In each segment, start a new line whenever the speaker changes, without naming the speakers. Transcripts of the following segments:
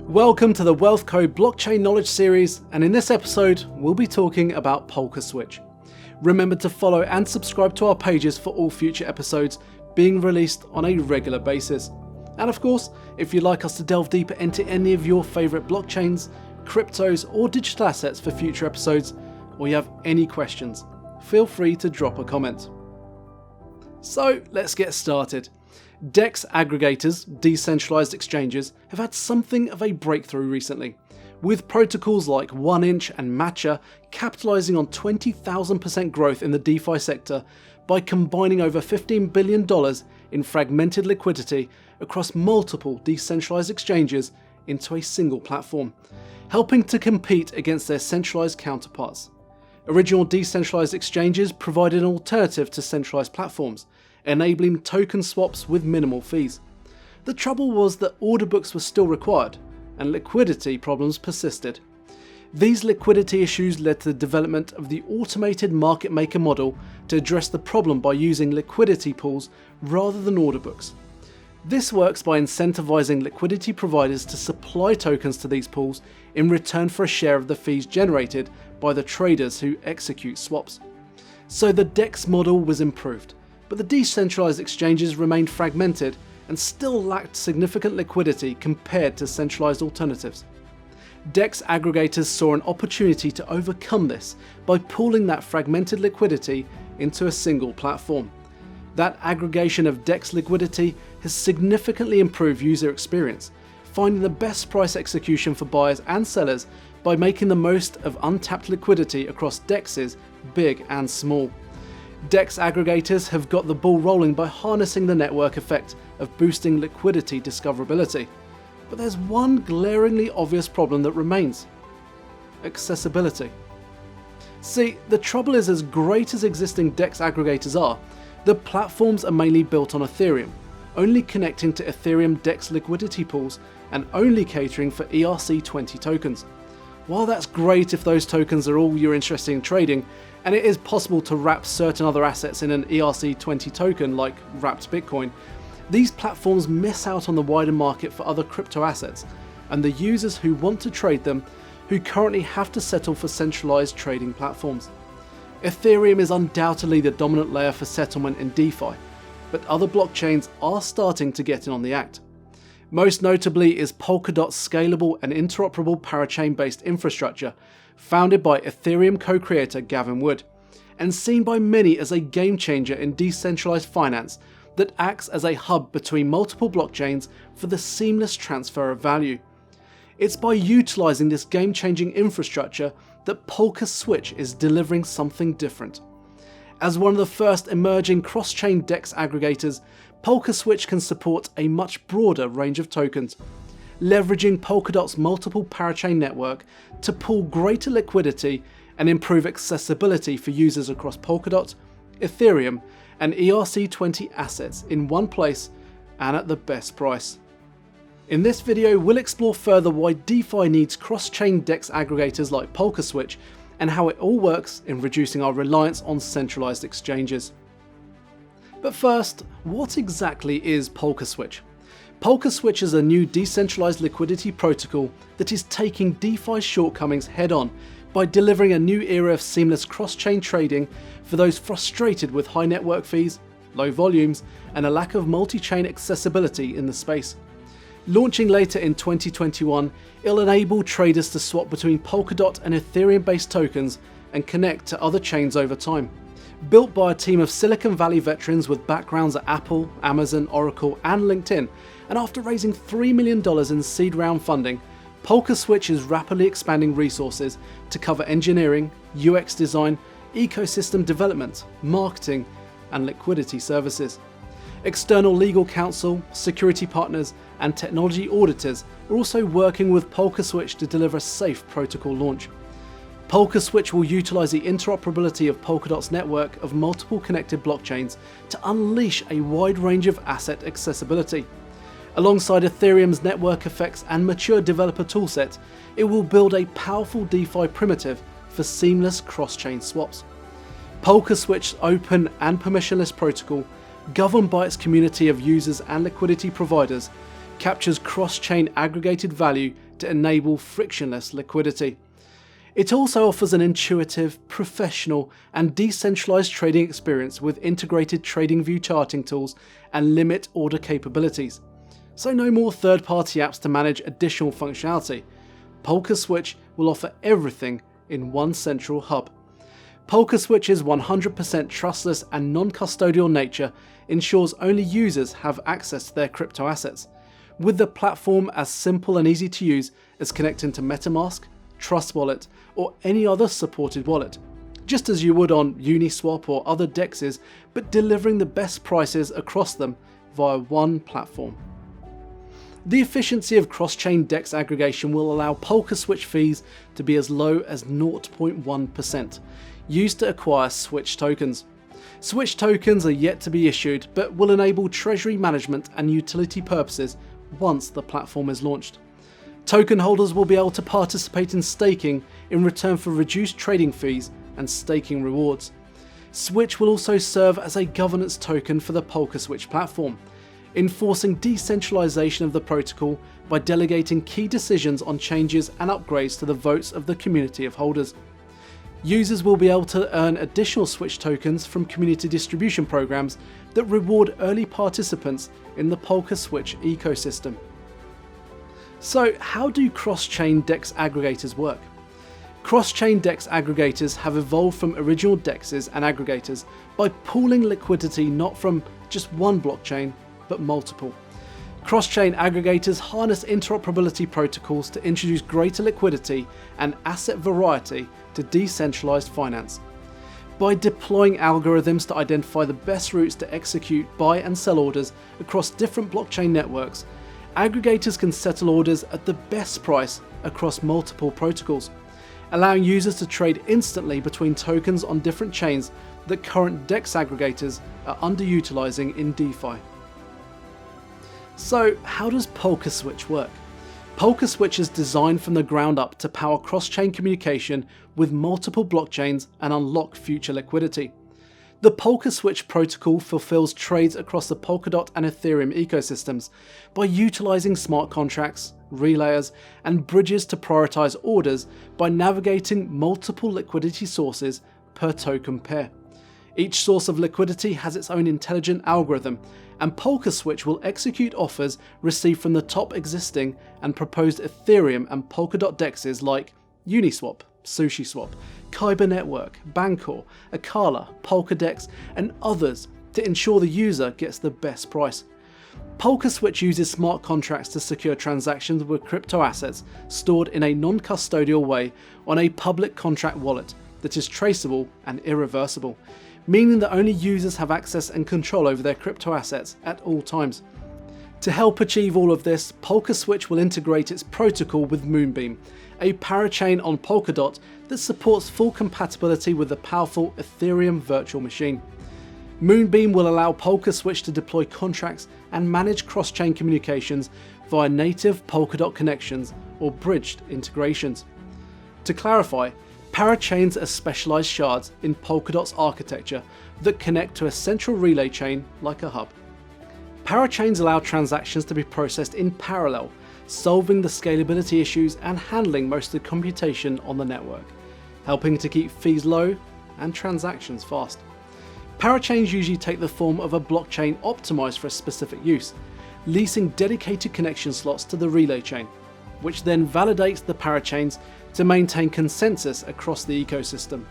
Welcome to the WealthKode blockchain knowledge series, and in this episode we'll be talking about Polkaswitch. Remember to follow and subscribe to our pages for all future episodes being released on a regular basis. And of course, if you'd like us to delve deeper into any of your favourite blockchains, cryptos or digital assets for future episodes, or you have any questions, feel free to drop a comment. So let's get started. DEX aggregators, decentralized exchanges, have had something of a breakthrough recently, with protocols like 1inch and Matcha capitalizing on 20,000% growth in the DeFi sector by combining over $15 billion in fragmented liquidity across multiple decentralized exchanges into a single platform, helping to compete against their centralized counterparts. Original decentralized exchanges provided an alternative to centralized platforms, enabling token swaps with minimal fees. The trouble was that order books were still required, and liquidity problems persisted. These liquidity issues led to the development of the automated market maker model to address the problem by using liquidity pools rather than order books. This works by incentivizing liquidity providers to supply tokens to these pools in return for a share of the fees generated by the traders who execute swaps. So the DEX model was improved, but the decentralized exchanges remained fragmented and still lacked significant liquidity compared to centralized alternatives. DEX aggregators saw an opportunity to overcome this by pooling that fragmented liquidity into a single platform. That aggregation of DEX liquidity has significantly improved user experience, finding the best price execution for buyers and sellers by making the most of untapped liquidity across DEXs, big and small. DEX aggregators have got the ball rolling by harnessing the network effect of boosting liquidity discoverability. But there's one glaringly obvious problem that remains: accessibility. See, the trouble is, as great as existing DEX aggregators are, the platforms are mainly built on Ethereum, only connecting to Ethereum DEX liquidity pools and only catering for ERC20 tokens. While that's great if those tokens are all you're interested in trading, and it is possible to wrap certain other assets in an ERC20 token like wrapped Bitcoin, these platforms miss out on the wider market for other crypto assets and the users who want to trade them, who currently have to settle for centralized trading platforms. Ethereum is undoubtedly the dominant layer for settlement in DeFi, but other blockchains are starting to get in on the act. Most notably is PolkaDot's scalable and interoperable parachain-based infrastructure, founded by Ethereum co-creator Gavin Wood, and seen by many as a game changer in decentralized finance that acts as a hub between multiple blockchains for the seamless transfer of value. It's by utilizing this game-changing infrastructure that Polkaswitch is delivering something different. As one of the first emerging cross-chain DEX aggregators, Polkaswitch can support a much broader range of tokens, leveraging Polkadot's multiple parachain network to pool greater liquidity and improve accessibility for users across Polkadot, Ethereum, and ERC20 assets in one place and at the best price. In this video, we'll explore further why DeFi needs cross-chain DEX aggregators like Polkaswitch and how it all works in reducing our reliance on centralized exchanges. But first, what exactly is Polkaswitch? Polkaswitch is a new decentralized liquidity protocol that is taking DeFi's shortcomings head-on by delivering a new era of seamless cross-chain trading for those frustrated with high network fees, low volumes, and a lack of multi-chain accessibility in the space. Launching later in 2021, it'll enable traders to swap between Polkadot and Ethereum-based tokens and connect to other chains over time. Built by a team of Silicon Valley veterans with backgrounds at Apple, Amazon, Oracle, and LinkedIn, and after raising $3 million in seed round funding, Polkaswitch is rapidly expanding resources to cover engineering, UX design, ecosystem development, marketing, and liquidity services. External legal counsel, security partners, and technology auditors are also working with Polkaswitch to deliver a safe protocol launch. Polkaswitch will utilize the interoperability of Polkadot's network of multiple connected blockchains to unleash a wide range of asset accessibility. Alongside Ethereum's network effects and mature developer toolset, it will build a powerful DeFi primitive for seamless cross-chain swaps. Polkaswitch's open and permissionless protocol, governed by its community of users and liquidity providers, captures cross-chain aggregated value to enable frictionless liquidity. It also offers an intuitive, professional, and decentralized trading experience with integrated TradingView charting tools and limit order capabilities. So no more third-party apps to manage additional functionality. Polkaswitch will offer everything in one central hub. Polkaswitch's 100% trustless and non-custodial nature ensures only users have access to their crypto assets, with the platform as simple and easy to use as connecting to MetaMask, Trust Wallet, or any other supported wallet, just as you would on Uniswap or other DEXs, but delivering the best prices across them via one platform. The efficiency of cross-chain DEX aggregation will allow Polkaswitch fees to be as low as 0.1%, used to acquire Switch tokens. Switch tokens are yet to be issued, but will enable treasury management and utility purposes once the platform is launched. Token holders will be able to participate in staking in return for reduced trading fees and staking rewards. Switch will also serve as a governance token for the Polkaswitch platform, enforcing decentralization of the protocol by delegating key decisions on changes and upgrades to the votes of the community of holders. Users will be able to earn additional Switch tokens from community distribution programs that reward early participants in the Polkaswitch ecosystem. So how do cross-chain DEX aggregators work? Cross-chain DEX aggregators have evolved from original DEXs and aggregators by pooling liquidity not from just one blockchain, but multiple. Cross-chain aggregators harness interoperability protocols to introduce greater liquidity and asset variety to decentralized finance. By deploying algorithms to identify the best routes to execute buy and sell orders across different blockchain networks, aggregators can settle orders at the best price across multiple protocols, allowing users to trade instantly between tokens on different chains that current DEX aggregators are underutilizing in DeFi. So how does Polkaswitch work? Polkaswitch is designed from the ground up to power cross-chain communication with multiple blockchains and unlock future liquidity. The Polkaswitch protocol fulfills trades across the PolkaDot and Ethereum ecosystems by utilizing smart contracts, relayers, and bridges to prioritize orders by navigating multiple liquidity sources per token pair. Each source of liquidity has its own intelligent algorithm, and Polkaswitch will execute offers received from the top existing and proposed Ethereum and PolkaDot DEXs like Uniswap, SushiSwap, Kyber Network, Bancor, Akala, PolkaDex, and others to ensure the user gets the best price. Polkaswitch uses smart contracts to secure transactions with crypto assets stored in a non-custodial way on a public contract wallet that is traceable and irreversible, meaning that only users have access and control over their crypto assets at all times. To help achieve all of this, Polkaswitch will integrate its protocol with Moonbeam, a parachain on PolkaDot that supports full compatibility with the powerful Ethereum virtual machine. Moonbeam will allow Polkaswitch to deploy contracts and manage cross-chain communications via native PolkaDot connections or bridged integrations. To clarify, parachains are specialized shards in PolkaDot's architecture that connect to a central relay chain like a hub. Parachains allow transactions to be processed in parallel, solving the scalability issues and handling most of the computation on the network, helping to keep fees low and transactions fast. Parachains usually take the form of a blockchain optimized for a specific use, leasing dedicated connection slots to the relay chain, which then validates the parachains to maintain consensus across the ecosystem.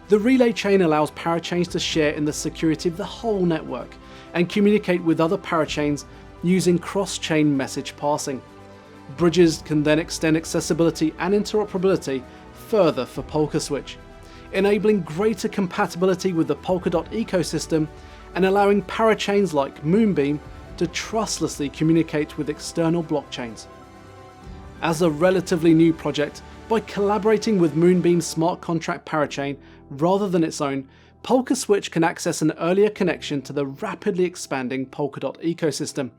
The relay chain allows parachains to share in the security of the whole network and communicate with other parachains using cross-chain message passing. Bridges can then extend accessibility and interoperability further for Polkaswitch, enabling greater compatibility with the PolkaDot ecosystem and allowing parachains like Moonbeam to trustlessly communicate with external blockchains. As a relatively new project, by collaborating with Moonbeam's smart contract parachain rather than its own, Polkaswitch can access an earlier connection to the rapidly expanding PolkaDot ecosystem,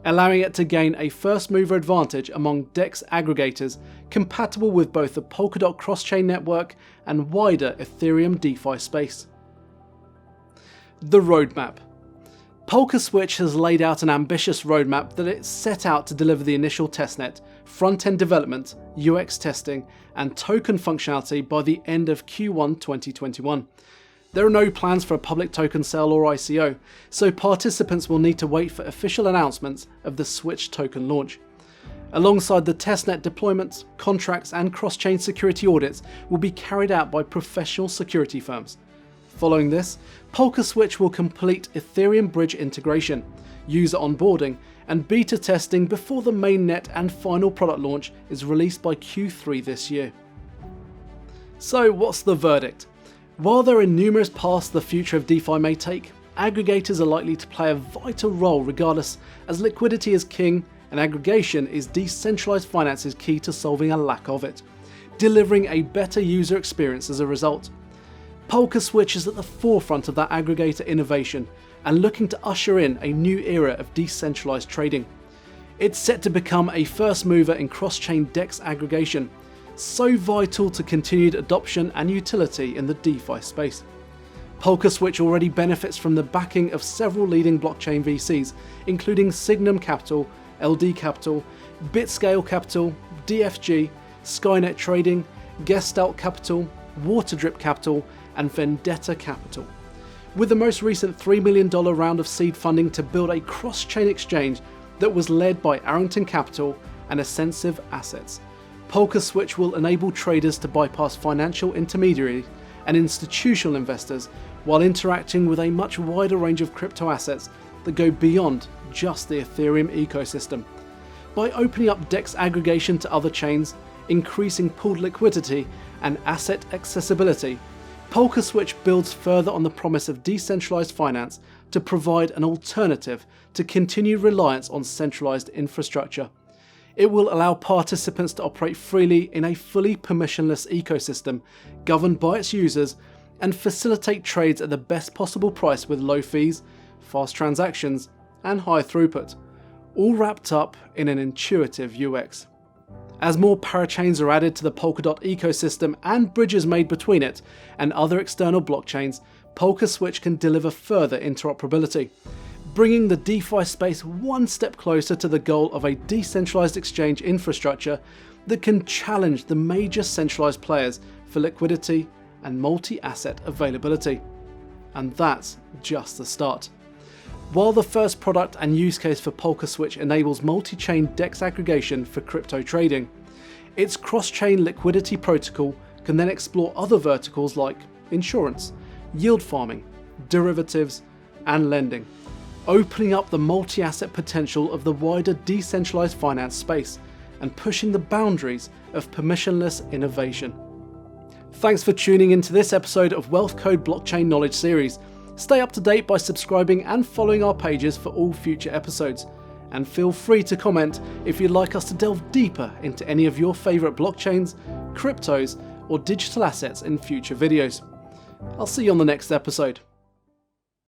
allowing it to gain a first mover advantage among DEX aggregators compatible with both the PolkaDot cross-chain network and wider Ethereum DeFi space. The roadmap. Polkaswitch has laid out an ambitious roadmap that it's set out to deliver the initial testnet, front-end development, UX testing, and token functionality by the end of Q1 2021. There are no plans for a public token sale or ICO, so participants will need to wait for official announcements of the Switch token launch. Alongside the testnet deployments, contracts and cross-chain security audits will be carried out by professional security firms. Following this, Polkaswitch will complete Ethereum bridge integration, user onboarding, and beta testing before the mainnet and final product launch is released by Q3 this year. So what's the verdict? While there are numerous paths the future of DeFi may take, aggregators are likely to play a vital role regardless, as liquidity is king and aggregation is decentralized finance's key to solving a lack of it, delivering a better user experience as a result. Polkaswitch is at the forefront of that aggregator innovation and looking to usher in a new era of decentralized trading. It's set to become a first mover in cross-chain DEX aggregation, so vital to continued adoption and utility in the DeFi space. Polkaswitch already benefits from the backing of several leading blockchain VCs, including Signum Capital, LD Capital, Bitscale Capital, DFG, Skynet Trading, Gestalt Capital, Waterdrip Capital, and Vendetta Capital. With the most recent $3 million round of seed funding to build a cross-chain exchange that was led by Arrington Capital and Ascensive Assets, Polkaswitch will enable traders to bypass financial intermediaries and institutional investors while interacting with a much wider range of crypto assets that go beyond just the Ethereum ecosystem. By opening up DEX aggregation to other chains, increasing pooled liquidity and asset accessibility, Polkaswitch builds further on the promise of decentralized finance to provide an alternative to continued reliance on centralized infrastructure. It will allow participants to operate freely in a fully permissionless ecosystem governed by its users and facilitate trades at the best possible price with low fees, fast transactions, and high throughput, all wrapped up in an intuitive UX. As more parachains are added to the PolkaDot ecosystem and bridges made between it and other external blockchains, Polkaswitch can deliver further interoperability, bringing the DeFi space one step closer to the goal of a decentralized exchange infrastructure that can challenge the major centralized players for liquidity and multi-asset availability. And that's just the start. While the first product and use case for Polkaswitch enables multi-chain DEX aggregation for crypto trading, its cross-chain liquidity protocol can then explore other verticals like insurance, yield farming, derivatives, and lending, opening up the multi-asset potential of the wider decentralized finance space and pushing the boundaries of permissionless innovation. Thanks for tuning into this episode of WealthKode Blockchain Knowledge Series. Stay up to date by subscribing and following our pages for all future episodes. And feel free to comment if you'd like us to delve deeper into any of your favourite blockchains, cryptos, or digital assets in future videos. I'll see you on the next episode.